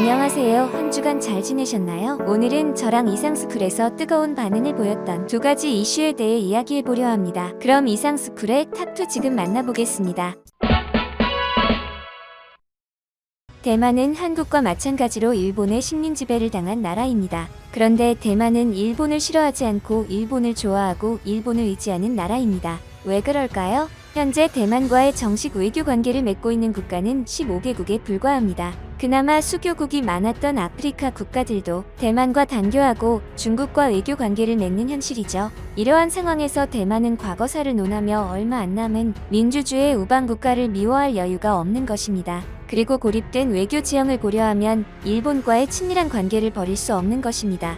안녕하세요. 한 주간 잘 지내셨나요? 오늘은 저랑 이상스쿨에서 뜨거운 반응을 보였던 두 가지 이슈에 대해 이야기해보려 합니다. 그럼 이상스쿨의 탑2 지금 만나보겠습니다. 대만은 한국과 마찬가지로 일본의 식민 지배를 당한 나라입니다. 그런데 대만은 일본을 싫어하지 않고 일본을 좋아하고 일본을 의지하는 나라입니다. 왜 그럴까요? 현재 대만과의 정식 외교 관계를 맺고 있는 국가는 15개국에 불과합니다. 그나마 수교국이 많았던 아프리카 국가들도 대만과 단교하고 중국과 외교 관계를 맺는 현실이죠. 이러한 상황에서 대만은 과거사를 논하며 얼마 안 남은 민주주의 우방 국가를 미워할 여유가 없는 것입니다. 그리고 고립된 외교 지형을 고려하면 일본과의 친밀한 관계를 버릴 수 없는 것입니다.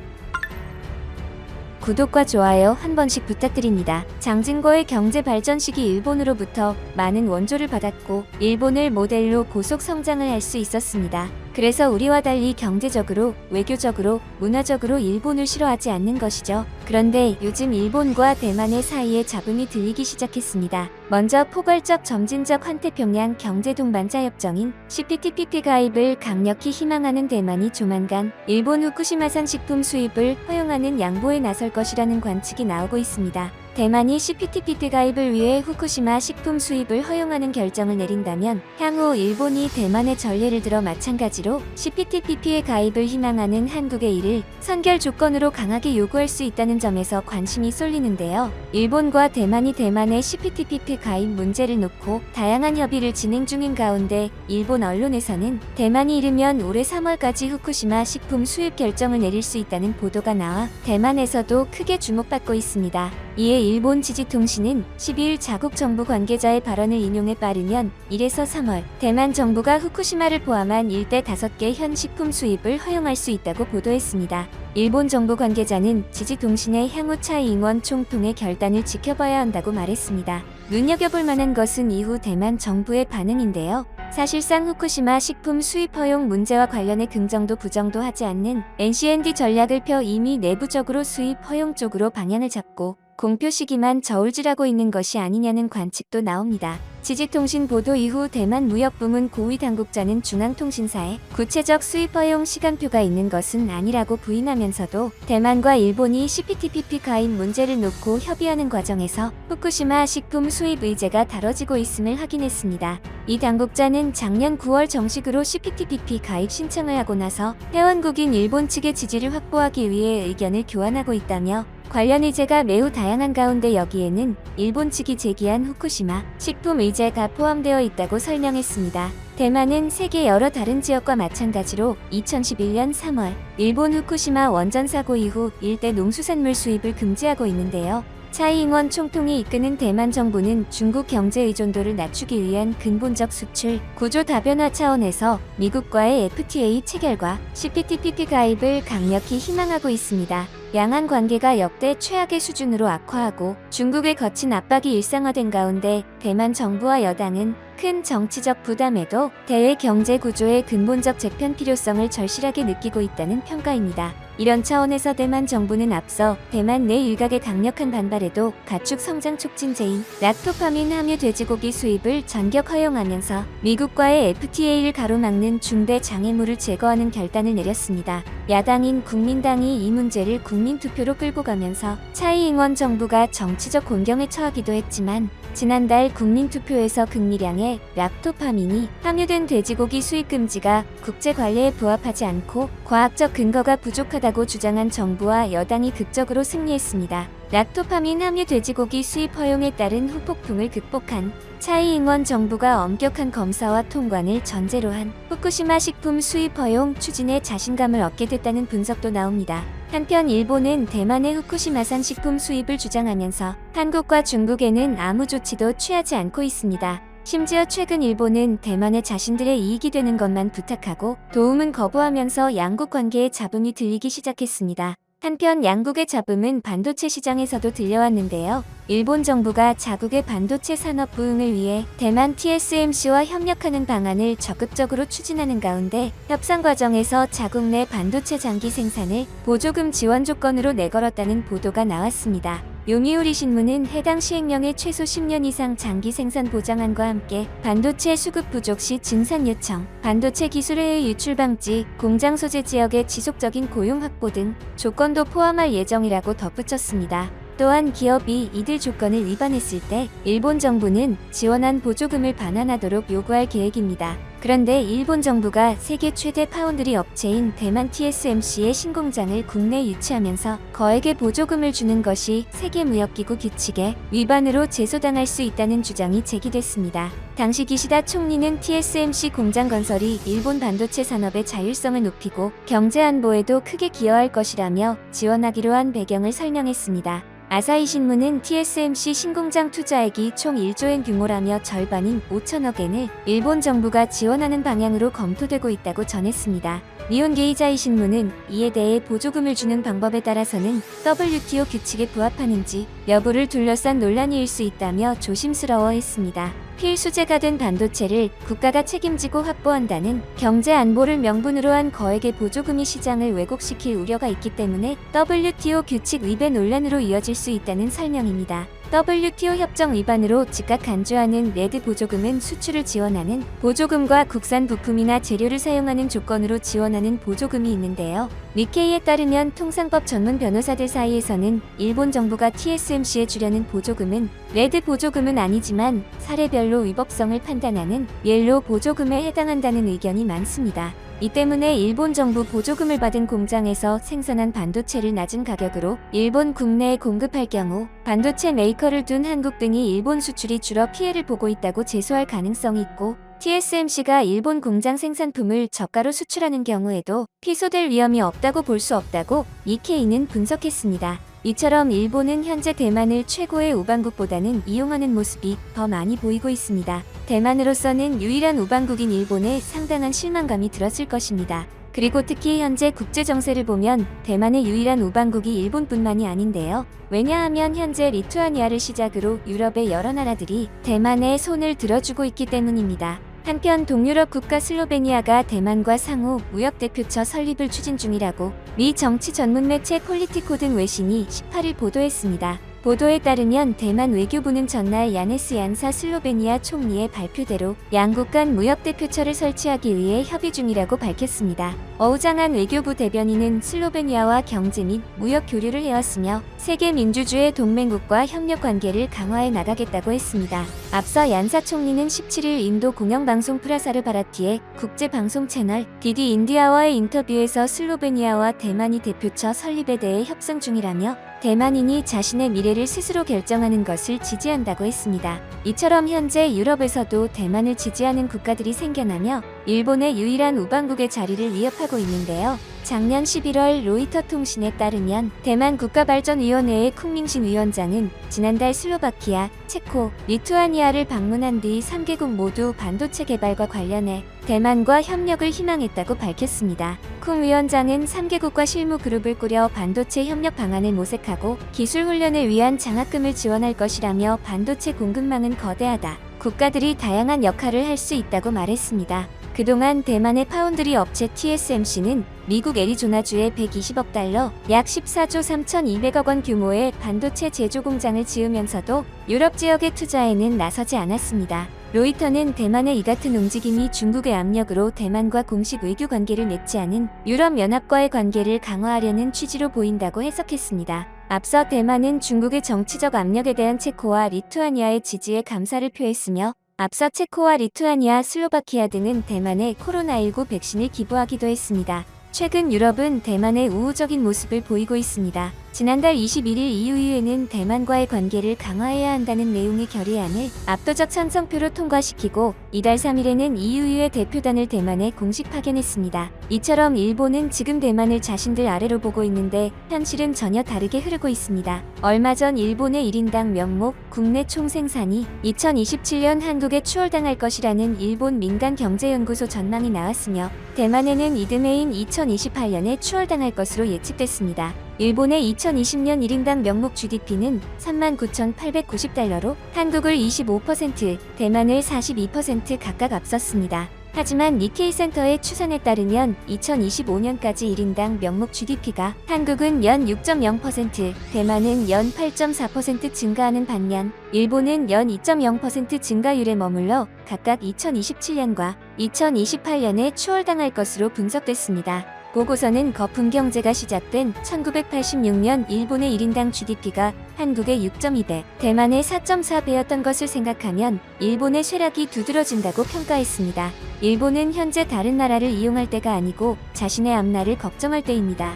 구독과 좋아요 한 번씩 부탁드립니다. 장진거의 경제 발전 시기 일본으로부터 많은 원조를 받았고 일본을 모델로 고속 성장을 할 수 있었습니다. 그래서 우리와 달리 경제적으로, 외교적으로, 문화적으로 일본을 싫어하지 않는 것이죠. 그런데 요즘 일본과 대만의 사이에 잡음이 들리기 시작했습니다. 먼저 포괄적 점진적 환태평양 경제동반자협정인 CPTPP 가입을 강력히 희망하는 대만이 조만간 일본 후쿠시마산 식품 수입을 허용하는 양보에 나설 것이라는 관측이 나오고 있습니다. 대만이 CPTPP 가입을 위해 후쿠시마 식품 수입을 허용하는 결정을 내린다면 향후 일본이 대만의 전례를 들어 마찬가지로 CPTPP의 가입을 희망하는 한국의 이를 선결 조건으로 강하게 요구할 수 있다는 점에서 관심이 쏠리는데요. 일본과 대만이 대만의 CPTPP 가입 문제를 놓고 다양한 협의를 진행 중인 가운데 일본 언론에서는 대만이 이르면 올해 3월까지 후쿠시마 식품 수입 결정을 내릴 수 있다는 보도가 나와 대만에서도 크게 주목받고 있습니다. 이에 일본 지지통신은 12일 자국 정부 관계자의 발언을 인용해 빠르면 1에서 3월 대만 정부가 후쿠시마를 포함한 일대 5개 현 식품 수입을 허용할 수 있다고 보도했습니다. 일본 정부 관계자는 지지통신의 향후 차이잉원 총통의 결단을 지켜봐야 한다고 말했습니다. 눈여겨볼 만한 것은 이후 대만 정부의 반응인데요. 사실상 후쿠시마 식품 수입 허용 문제와 관련해 긍정도 부정도 하지 않는 NCND 전략을 펴 이미 내부적으로 수입 허용 쪽으로 방향을 잡고 공표 시기만 저울질하고 있는 것이 아니냐는 관측도 나옵니다. 지지통신 보도 이후 대만 무역부문 고위 당국자는 중앙통신사에 구체적 수입 허용 시간표가 있는 것은 아니라고 부인하면서도 대만과 일본이 CPTPP 가입 문제를 놓고 협의하는 과정에서 후쿠시마 식품 수입 의제가 다뤄지고 있음을 확인했습니다. 이 당국자는 작년 9월 정식으로 CPTPP 가입 신청을 하고 나서 회원국인 일본 측의 지지를 확보하기 위해 의견을 교환하고 있다며 관련 의제가 매우 다양한 가운데 여기에는 일본 측이 제기한 후쿠시마 식품 의제가 포함되어 있다고 설명했습니다. 대만은 세계 여러 다른 지역과 마찬가지로 2011년 3월 일본 후쿠시마 원전 사고 이후 일대 농수산물 수입을 금지하고 있는데요. 차이잉원 총통이 이끄는 대만 정부는 중국 경제 의존도를 낮추기 위한 근본적 수출 구조 다변화 차원에서 미국과의 FTA 체결과 CPTPP 가입을 강력히 희망하고 있습니다. 양안 관계가 역대 최악의 수준으로 악화하고 중국의 거친 압박이 일상화된 가운데 대만 정부와 여당은 큰 정치적 부담에도 대외 경제 구조의 근본적 재편 필요성을 절실하게 느끼고 있다는 평가입니다. 이런 차원에서 대만 정부는 앞서 대만 내 일각의 강력한 반발에도 가축 성장 촉진제인 락토파민 함유 돼지고기 수입을 전격 허용하면서 미국과의 FTA를 가로막는 중대 장애물을 제거하는 결단을 내렸습니다. 야당인 국민당이 이 문제를 국민투표로 끌고 가면서 차이잉원 정부가 정치적 곤경에 처하기도 했지만 지난달 국민투표에서 극리량의 락토파민이 함유된 돼지고기 수입 금지가 국제관례에 부합하지 않고 과학적 근거가 부족하다고 주장한 정부와 여당이 극적으로 승리했습니다. 락토파민 함유 돼지고기 수입 허용에 따른 후폭풍을 극복한 차이잉원 정부가 엄격한 검사와 통관을 전제로 한 후쿠시마 식품 수입 허용 추진에 자신감을 얻게 됐다는 분석도 나옵니다. 한편 일본은 대만의 후쿠시마산 식품 수입을 주장하면서 한국과 중국에는 아무 조치도 취하지 않고 있습니다. 심지어 최근 일본은 대만에 자신들의 이익이 되는 것만 부탁하고 도움은 거부하면서 양국 관계에 잡음이 들리기 시작했습니다. 한편 양국의 잡음은 반도체 시장에서도 들려왔는데요. 일본 정부가 자국의 반도체 산업 부흥을 위해 대만 TSMC와 협력하는 방안을 적극적으로 추진하는 가운데 협상 과정에서 자국 내 반도체 장기 생산을 보조금 지원 조건으로 내걸었다는 보도가 나왔습니다. 요미우리 신문은 해당 시행령의 최소 10년 이상 장기 생산 보장안과 함께 반도체 수급 부족 시 증산 요청, 반도체 기술의 유출 방지, 공장 소재 지역의 지속적인 고용 확보 등 조건도 포함할 예정이라고 덧붙였습니다. 또한 기업이 이들 조건을 위반했을 때 일본 정부는 지원한 보조금을 반환하도록 요구할 계획입니다. 그런데 일본 정부가 세계 최대 파운드리 업체인 대만 TSMC의 신공장을 국내에 유치하면서 거액의 보조금을 주는 것이 세계무역기구 규칙에 위반으로 제소당할 수 있다는 주장이 제기됐습니다. 당시 기시다 총리는 TSMC 공장 건설이 일본 반도체 산업의 자율성을 높이고 경제 안보에도 크게 기여할 것이라며 지원하기로 한 배경을 설명했습니다. 아사히 신문은 TSMC 신공장 투자액이 총 1조엔 규모라며 절반인 5천억 엔을 일본 정부가 지원하는 방향으로 검토되고 있다고 전했습니다. 니혼 게이자이 신문은 이에 대해 보조금을 주는 방법에 따라서는 WTO 규칙에 부합하는지 여부를 둘러싼 논란일 수 있다며 조심스러워했습니다. 필수재가 된 반도체를 국가가 책임지고 확보한다는 경제 안보를 명분으로 한 거액의 보조금이 시장을 왜곡시킬 우려가 있기 때문에 WTO 규칙 위배 논란으로 이어질 수 있다는 설명입니다. WTO 협정 위반으로 즉각 간주하는 레드 보조금은 수출을 지원하는 보조금과 국산 부품이나 재료를 사용하는 조건으로 지원하는 보조금이 있는데요. 니케이에 따르면 통상법 전문 변호사들 사이에서는 일본 정부가 TSMC에 주려는 보조금은 레드 보조금은 아니지만 사례별로 위법성을 판단하는 옐로우 보조금에 해당한다는 의견이 많습니다. 이 때문에 일본 정부 보조금을 받은 공장에서 생산한 반도체를 낮은 가격으로 일본 국내에 공급할 경우 반도체 메이커를 둔 한국 등이 일본 수출이 줄어 피해를 보고 있다고 제소할 가능성이 있고, TSMC가 일본 공장 생산품을 저가로 수출하는 경우에도 피소될 위험이 없다고 볼 수 없다고 니케이는 분석했습니다. 이처럼 일본은 현재 대만을 최고의 우방국보다는 이용하는 모습이 더 많이 보이고 있습니다. 대만으로서는 유일한 우방국인 일본에 상당한 실망감이 들었을 것입니다. 그리고 특히 현재 국제 정세를 보면 대만의 유일한 우방국이 일본뿐만이 아닌데요. 왜냐하면 현재 리투아니아를 시작으로 유럽의 여러 나라들이 대만에 손을 들어주고 있기 때문입니다. 한편 동유럽 국가 슬로베니아가 대만과 상호 무역 대표처 설립을 추진 중이라고 미 정치 전문 매체 폴리티코 등 외신이 18일 보도했습니다. 보도에 따르면 대만 외교부는 전날 야네스 얀사 슬로베니아 총리의 발표대로 양국 간 무역 대표처를 설치하기 위해 협의 중이라고 밝혔습니다. 어우장한 외교부 대변인은 슬로베니아와 경제 및 무역 교류를 해왔으며 세계 민주주의 동맹국과 협력 관계를 강화해 나가겠다고 했습니다. 앞서 얀사 총리는 17일 인도 공영방송 프라사르 바라티의 국제방송 채널 디디 인디아와의 인터뷰에서 슬로베니아와 대만이 대표처 설립에 대해 협상 중이라며 대만인이 자신의 미래를 스스로 결정하는 것을 지지한다고 했습니다. 이처럼 현재 유럽에서도 대만을 지지하는 국가들이 생겨나며 일본의 유일한 우방국의 자리를 위협하고 있는데요. 작년 11월 로이터 통신에 따르면 대만 국가발전위원회의 쿵밍신 위원장은 지난달 슬로바키아, 체코, 리투아니아를 방문한 뒤 3개국 모두 반도체 개발과 관련해 대만과 협력을 희망했다고 밝혔습니다. 쿵 위원장은 3개국과 실무 그룹을 꾸려 반도체 협력 방안을 모색하고 기술 훈련을 위한 장학금을 지원할 것이라며 반도체 공급망은 거대하다. 국가들이 다양한 역할을 할 수 있다고 말했습니다. 그동안 대만의 파운드리 업체 TSMC는 미국 애리조나주에 120억 달러, 약 14조 3,200억 원 규모의 반도체 제조 공장을 지으면서도 유럽 지역의 투자에는 나서지 않았습니다. 로이터는 대만의 이 같은 움직임이 중국의 압력으로 대만과 공식 외교 관계를 맺지 않은 유럽연합과의 관계를 강화하려는 취지로 보인다고 해석했습니다. 앞서 대만은 중국의 정치적 압력에 대한 체코와 리투아니아의 지지에 감사를 표했으며, 앞서 체코와 리투아니아, 슬로바키아 등은 대만에 코로나19 백신을 기부하기도 했습니다. 최근 유럽은 대만의 우호적인 모습을 보이고 있습니다. 지난달 21일 EU에는 대만과의 관계를 강화해야 한다는 내용의 결의안을 압도적 찬성표로 통과시키고, 이달 3일에는 EU의 대표단을 대만에 공식 파견했습니다. 이처럼 일본은 지금 대만을 자신들 아래로 보고 있는데 현실은 전혀 다르게 흐르고 있습니다. 얼마 전 일본의 1인당 명목 국내 총생산이 2027년 한국에 추월당할 것이라는 일본 민간경제연구소 전망이 나왔으며, 대만에는 이듬해인 2028년에 추월당할 것으로 예측됐습니다. 일본의 2020년 1인당 명목 GDP는 39,890달러로 한국을 25%, 대만을 42% 각각 앞섰습니다. 하지만 니케이 센터의 추산에 따르면 2025년까지 1인당 명목 GDP가 한국은 연 6.0%, 대만은 연 8.4% 증가하는 반면 일본은 연 2.0% 증가율에 머물러 각각 2027년과 2028년에 추월당할 것으로 분석됐습니다. 보고서는 거품 경제가 시작된 1986년 일본의 1인당 GDP가 한국의 6.2배, 대만의 4.4배였던 것을 생각하면 일본의 쇠락이 두드러진다고 평가했습니다. 일본은 현재 다른 나라를 이용할 때가 아니고 자신의 앞날을 걱정할 때입니다.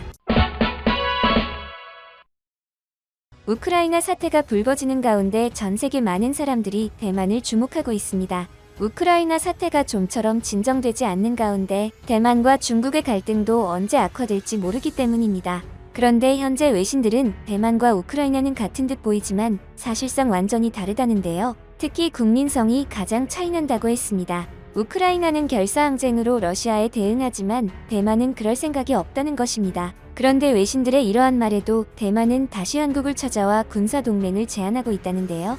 우크라이나 사태가 불거지는 가운데 전 세계 많은 사람들이 대만을 주목하고 있습니다. 우크라이나 사태가 좀처럼 진정되지 않는 가운데 대만과 중국의 갈등도 언제 악화될지 모르기 때문입니다. 그런데 현재 외신들은 대만과 우크라이나는 같은 듯 보이지만 사실상 완전히 다르다는데요. 특히 국민성이 가장 차이난다고 했습니다. 우크라이나는 결사항쟁으로 러시아에 대응하지만 대만은 그럴 생각이 없다는 것입니다. 그런데 외신들의 이러한 말에도 대만은 다시 한국을 찾아와 군사동맹을 제안하고 있다는데요.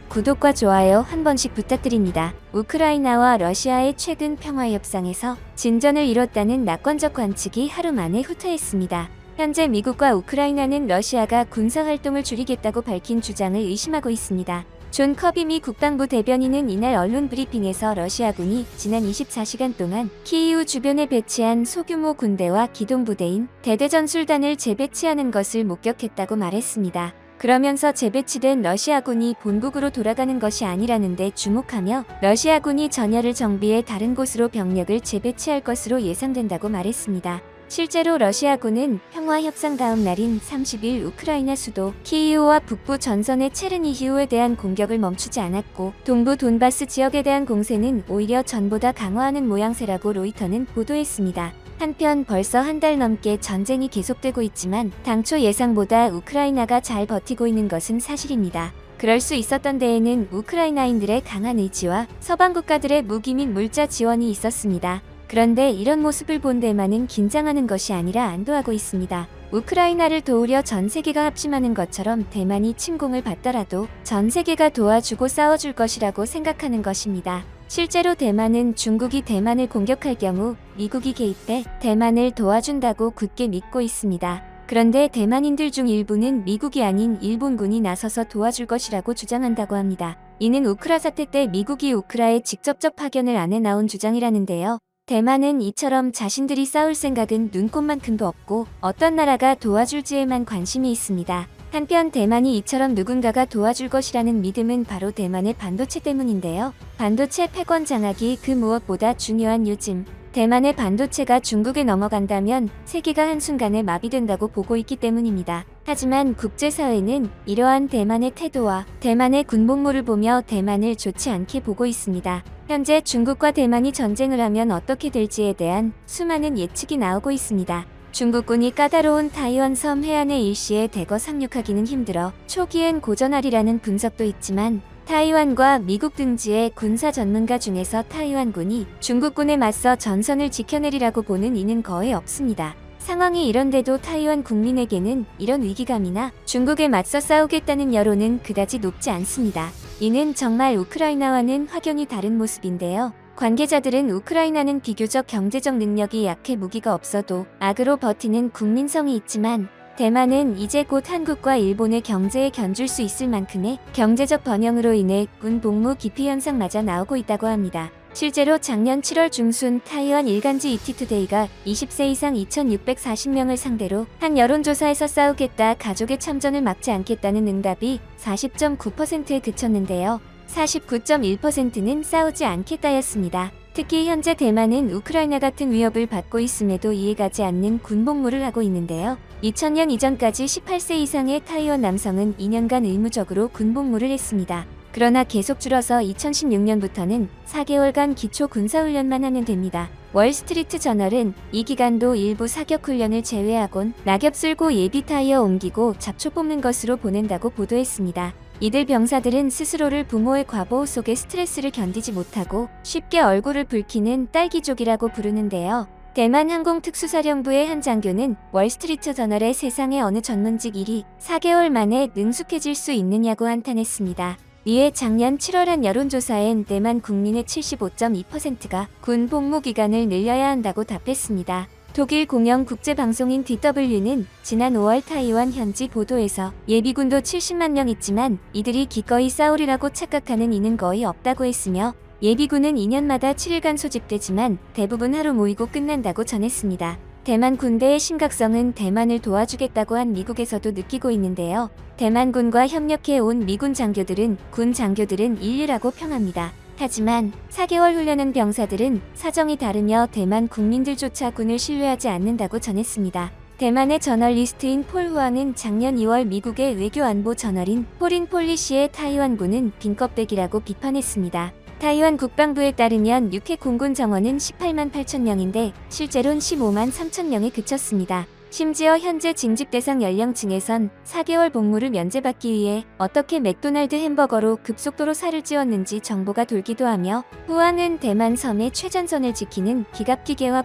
구독과 좋아요 한 번씩 부탁드립니다. 우크라이나와 러시아의 최근 평화협상에서 진전을 이뤘다는 낙관적 관측이 하루 만에 후퇴했습니다. 현재 미국과 우크라이나는 러시아가 군사활동을 줄이겠다고 밝힌 주장을 의심하고 있습니다. 존 커비 미 국방부 대변인은 이날 언론 브리핑에서 러시아군이 지난 24시간 동안 키이우 주변에 배치한 소규모 군대와 기동부대인 대대전술단을 재배치하는 것을 목격했다고 말했습니다. 그러면서 재배치된 러시아군이 본국으로 돌아가는 것이 아니라는 데 주목하며 러시아군이 전열을 정비해 다른 곳으로 병력을 재배치할 것으로 예상된다고 말했습니다. 실제로 러시아군은 평화협상 다음 날인 30일 우크라이나 수도 키이우와 북부 전선의 체르니히우에 대한 공격을 멈추지 않았고 동부 돈바스 지역에 대한 공세는 오히려 전보다 강화하는 모양새라고 로이터는 보도했습니다. 한편 벌써 한 달 넘게 전쟁이 계속되고 있지만 당초 예상보다 우크라이나가 잘 버티고 있는 것은 사실입니다. 그럴 수 있었던 데에는 우크라이나인들의 강한 의지와 서방 국가들의 무기 및 물자 지원이 있었습니다. 그런데 이런 모습을 본 대만은 긴장하는 것이 아니라 안도하고 있습니다. 우크라이나를 도우려 전 세계가 합심하는 것처럼 대만이 침공을 받더라도 전 세계가 도와주고 싸워줄 것이라고 생각하는 것입니다. 실제로 대만은 중국이 대만을 공격할 경우 미국이 개입해 대만을 도와준다고 굳게 믿고 있습니다. 그런데 대만인들 중 일부는 미국이 아닌 일본군이 나서서 도와줄 것이라고 주장한다고 합니다. 이는 우크라 사태 때 미국이 우크라에 직접적 파견을 안 해 나온 주장이라는데요. 대만은 이처럼 자신들이 싸울 생각은 눈꼽만큼도 없고 어떤 나라가 도와줄지에만 관심이 있습니다. 한편 대만이 이처럼 누군가가 도와줄 것이라는 믿음은 바로 대만의 반도체 때문인데요. 반도체 패권 장악이 그 무엇보다 중요한 요즘, 대만의 반도체가 중국에 넘어간다면 세계가 한순간에 마비된다고 보고 있기 때문입니다. 하지만 국제사회는 이러한 대만의 태도와 대만의 군복무를 보며 대만을 좋지 않게 보고 있습니다. 현재 중국과 대만이 전쟁을 하면 어떻게 될지에 대한 수많은 예측이 나오고 있습니다. 중국군이 까다로운 타이완 섬 해안의 일시에 대거 상륙하기는 힘들어 초기엔 고전하리라는 분석도 있지만 타이완과 미국 등지의 군사 전문가 중에서 타이완군이 중국군에 맞서 전선을 지켜내리라고 보는 이는 거의 없습니다. 상황이 이런데도 타이완 국민에게는 이런 위기감이나 중국에 맞서 싸우겠다는 여론은 그다지 높지 않습니다. 이는 정말 우크라이나와는 확연히 다른 모습인데요. 관계자들은 우크라이나는 비교적 경제적 능력이 약해 무기가 없어도 악으로 버티는 국민성이 있지만 대만은 이제 곧 한국과 일본의 경제에 견줄 수 있을 만큼의 경제적 번영으로 인해 군 복무 기피 현상마저 나오고 있다고 합니다. 실제로 작년 7월 중순 타이완 일간지 이티투데이가 20세 이상 2,640명을 상대로 한 여론조사에서 싸우겠다, 가족의 참전을 막지 않겠다는 응답이 40.9%에 그쳤는데요. 49.1%는 싸우지 않겠다였습니다. 특히 현재 대만은 우크라이나 같은 위협을 받고 있음에도 이해가지 않는 군복무를 하고 있는데요. 2000년 이전까지 18세 이상의 타이완 남성은 2년간 의무적으로 군복무를 했습니다. 그러나 계속 줄어서 2016년부터는 4개월간 기초 군사훈련만 하면 됩니다. 월스트리트 저널은 이 기간도 일부 사격훈련을 제외하곤 낙엽 쓸고 예비 타이어 옮기고 잡초 뽑는 것으로 보낸다고 보도했습니다. 이들 병사들은 스스로를 부모의 과보호 속에 스트레스를 견디지 못하고 쉽게 얼굴을 붉히는 딸기족이라고 부르는데요. 대만 항공특수사령부의 한 장교는 월스트리트 저널의 세상의 어느 전문직 일이 4개월 만에 능숙해질 수 있느냐고 한탄했습니다. 이에 작년 7월 한 여론조사엔 대만 국민의 75.2%가 군 복무 기간을 늘려야 한다고 답했습니다. 독일 공영 국제방송인 DW는 지난 5월 타이완 현지 보도에서 예비군도 70만 명 있지만 이들이 기꺼이 싸우리라고 착각하는 이는 거의 없다고 했으며 예비군은 2년마다 7일간 소집되지만 대부분 하루 모이고 끝난다고 전했습니다. 대만 군대의 심각성은 대만을 도와주겠다고 한 미국에서도 느끼고 있는데요. 대만군과 협력해 온 미군 장교들은 군 장교들은 인류라고 평합니다. 하지만 4개월 훈련한 병사들은 사정이 다르며 대만 국민들조차 군을 신뢰하지 않는다고 전했습니다. 대만의 저널리스트인 폴 후앙은 작년 2월 미국의 외교안보 저널인 포린 폴리시의 타이완군은 빈껍데기라고 비판했습니다. 타이완 국방부에 따르면 육해 공군 정원은 18만 8천 명인데 실제로는 15만 3천 명에 그쳤습니다. 심지어 현재 징집 대상 연령층에선 4개월 복무를 면제받기 위해 어떻게 맥도날드 햄버거로 급속도로 살을 찌웠는지 정보가 돌기도 하며 후앙은 대만 섬의 최전선을 지키는 기갑기계와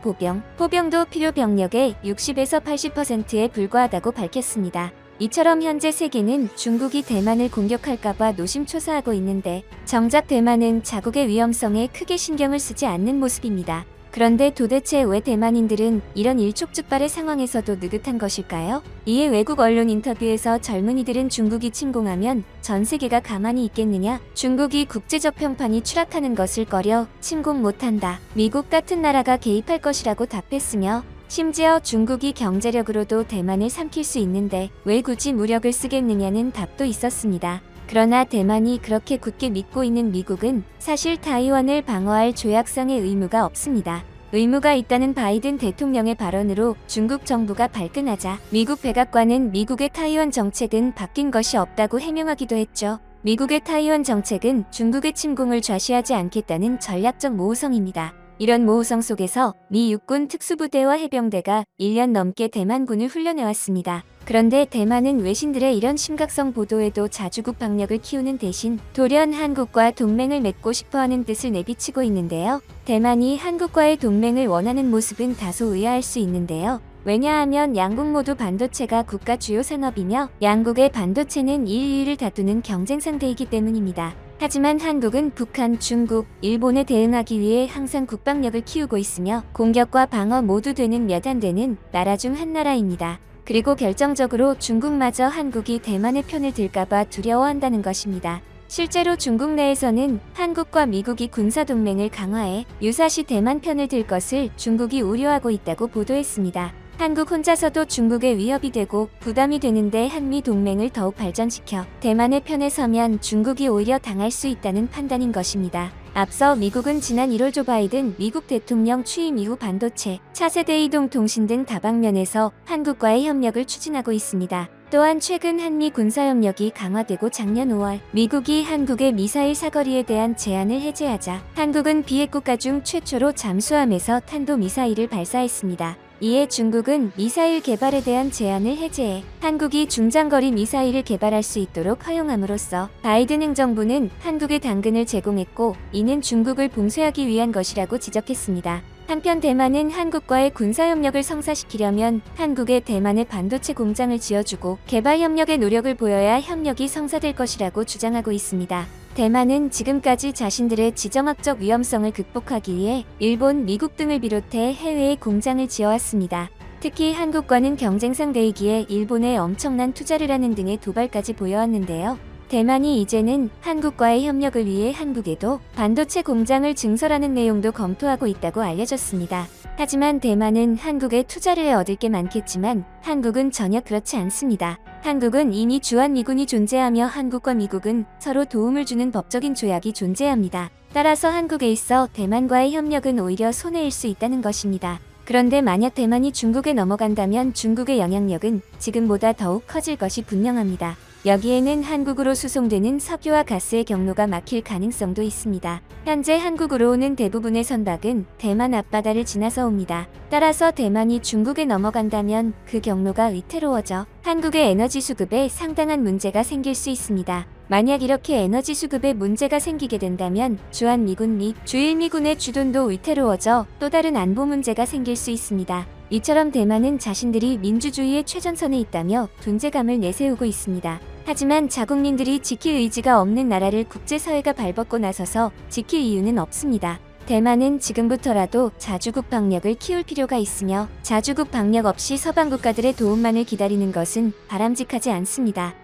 포병도 필요 병력의 60에서 80%에 불과하다고 밝혔습니다. 이처럼 현재 세계는 중국이 대만을 공격할까봐 노심초사하고 있는데 정작 대만은 자국의 위험성에 크게 신경을 쓰지 않는 모습입니다. 그런데 도대체 왜 대만인들은 이런 일촉즉발의 상황에서도 느긋한 것일까요? 이에 외국 언론 인터뷰에서 젊은이들은 중국이 침공하면 전 세계가 가만히 있겠느냐? 중국이 국제적 평판이 추락하는 것을 꺼려 침공 못한다. 미국 같은 나라가 개입할 것이라고 답했으며 심지어 중국이 경제력으로도 대만을 삼킬 수 있는데 왜 굳이 무력을 쓰겠느냐는 답도 있었습니다. 그러나 대만이 그렇게 굳게 믿고 있는 미국은 사실 타이완을 방어할 조약상의 의무가 없습니다. 의무가 있다는 바이든 대통령의 발언으로 중국 정부가 발끈하자 미국 백악관은 미국의 타이완 정책은 바뀐 것이 없다고 해명하기도 했죠. 미국의 타이완 정책은 중국의 침공을 좌시하지 않겠다는 전략적 모호성입니다. 이런 모호성 속에서 미 육군 특수부대와 해병대가 1년 넘게 대만군을 훈련해왔습니다. 그런데 대만은 외신들의 이런 심각성 보도에도 자주국 방력을 키우는 대신 돌연 한국과 동맹을 맺고 싶어하는 뜻을 내비치고 있는데요. 대만이 한국과의 동맹을 원하는 모습은 다소 의아할 수 있는데요. 왜냐하면 양국 모두 반도체가 국가 주요 산업이며 양국의 반도체는 1위를 다투는 경쟁 상대이기 때문입니다. 하지만 한국은 북한, 중국, 일본에 대응하기 위해 항상 국방력을 키우고 있으며 공격과 방어 모두 되는 몇 안 되는 나라 중 한 나라입니다. 그리고 결정적으로 중국마저 한국이 대만의 편을 들까봐 두려워한다는 것입니다. 실제로 중국 내에서는 한국과 미국이 군사동맹을 강화해 유사시 대만 편을 들 것을 중국이 우려하고 있다고 보도했습니다. 한국 혼자서도 중국의 위협이 되고 부담이 되는데 한미 동맹을 더욱 발전시켜 대만의 편에 서면 중국이 오히려 당할 수 있다는 판단인 것입니다. 앞서 미국은 지난 1월 조 바이든 미국 대통령 취임 이후 반도체, 차세대 이동 통신 등 다방면에서 한국과의 협력을 추진하고 있습니다. 또한 최근 한미 군사협력이 강화되고 작년 5월 미국이 한국의 미사일 사거리에 대한 제한을 해제하자 한국은 비핵국가 중 최초로 잠수함에서 탄도미사일을 발사했습니다. 이에 중국은 미사일 개발에 대한 제한을 해제해 한국이 중장거리 미사일을 개발할 수 있도록 허용함으로써 바이든 행정부는 한국에 당근을 제공했고 이는 중국을 봉쇄하기 위한 것이라고 지적했습니다. 한편 대만은 한국과의 군사협력을 성사시키려면 한국에 대만의 반도체 공장을 지어주고 개발협력의 노력을 보여야 협력이 성사될 것이라고 주장하고 있습니다. 대만은 지금까지 자신들의 지정학적 위험성을 극복하기 위해 일본, 미국 등을 비롯해 해외에 공장을 지어왔습니다. 특히 한국과는 경쟁 상대이기에 일본에 엄청난 투자를 하는 등의 도발까지 보여왔는데요. 대만이 이제는 한국과의 협력을 위해 한국에도 반도체 공장을 증설하는 내용도 검토하고 있다고 알려졌습니다. 하지만 대만은 한국에 투자를 해 얻을 게 많겠지만 한국은 전혀 그렇지 않습니다. 한국은 이미 주한미군이 존재하며 한국과 미국은 서로 도움을 주는 법적인 조약이 존재합니다. 따라서 한국에 있어 대만과의 협력은 오히려 손해일 수 있다는 것입니다. 그런데 만약 대만이 중국에 넘어간다면 중국의 영향력은 지금보다 더욱 커질 것이 분명합니다. 여기에는 한국으로 수송되는 석유와 가스의 경로가 막힐 가능성도 있습니다. 현재 한국으로 오는 대부분의 선박은 대만 앞바다를 지나서 옵니다. 따라서 대만이 중국에 넘어간다면 그 경로가 위태로워져 한국의 에너지 수급에 상당한 문제가 생길 수 있습니다. 만약 이렇게 에너지 수급에 문제가 생기게 된다면 주한미군 및 주일미군의 주둔도 위태로워져 또 다른 안보 문제가 생길 수 있습니다. 이처럼 대만은 자신들이 민주주의의 최전선에 있다며 존재감을 내세우고 있습니다. 하지만 자국민들이 지킬 의지가 없는 나라를 국제사회가 발벗고 나서서 지킬 이유는 없습니다. 대만은 지금부터라도 자주국 방력을 키울 필요가 있으며 자주국 방력 없이 서방 국가들의 도움만을 기다리는 것은 바람직하지 않습니다.